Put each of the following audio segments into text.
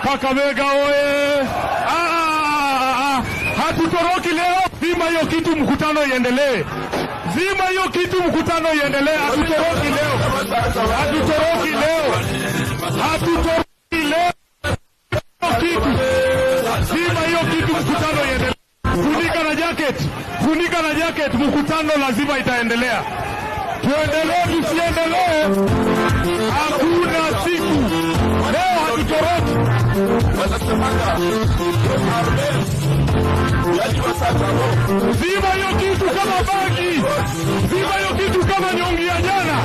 Kakamega oye! Hatutoroki leo. Zima hiyo kitu, mkutano iendelee. Zima hiyo kitu, mkutano iendelee. Hatutoroki leo. Hatutoroki leo. Hatutoroki leo. Kitu. Zima hiyo kitu, mkutano iendelee. Funika na jacket. Funika na jacket, mkutano lazima itaendelea. Tuendelee tusiendelee. Hakuna siku. Leo hatutoroki. Zima hiyo kitu kama bagi. Zima hiyo kitu kama nyongi ya jana.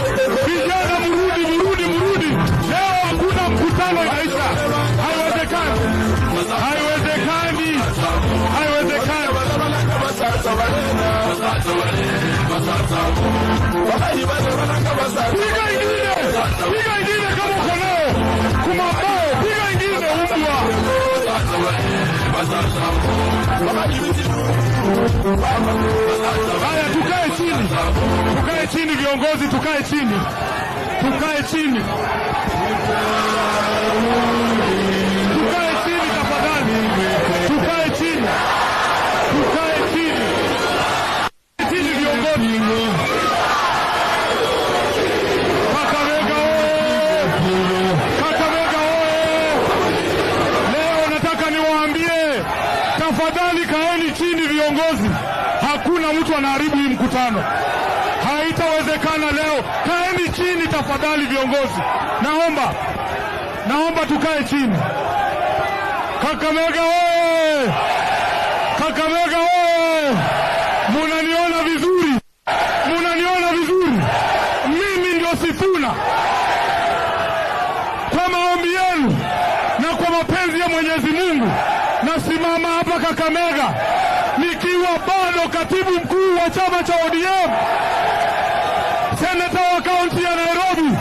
Vijana mrudi. Leo hakuna mkutano inaisha. Haiwezekani. Piga ingine kama uko nao. Kumabao, piga ingine umbwa. Haya, tukae chini. Tukae chini viongozi, tukae chini. Tukae chini. Tukae chini tafadhali. Tukae chini. Tukae chini. Chini viongozi. Kakamega oye! Kakamega oye! Leo nataka niwaambie, tafadhali kaeni chini viongozi. Hakuna mtu anaharibu hii mkutano. Haitawezekana leo. Kaeni chini tafadhali viongozi. Naomba tukae chini. Kakamega oye! Kakamega oye! Munaniona vizuri? Munaniona vizuri? Mimi ndio Sifuna. Kwa maombi yenu na kwa mapenzi ya Mwenyezi Mungu, nasimama hapa Kakamega nikiwa bado katibu mkuu wa chama cha ODM, seneta wa kaunti ya Nairobi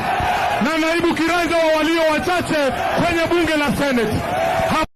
na naibu kiranja wa walio wachache kwenye bunge la Senate.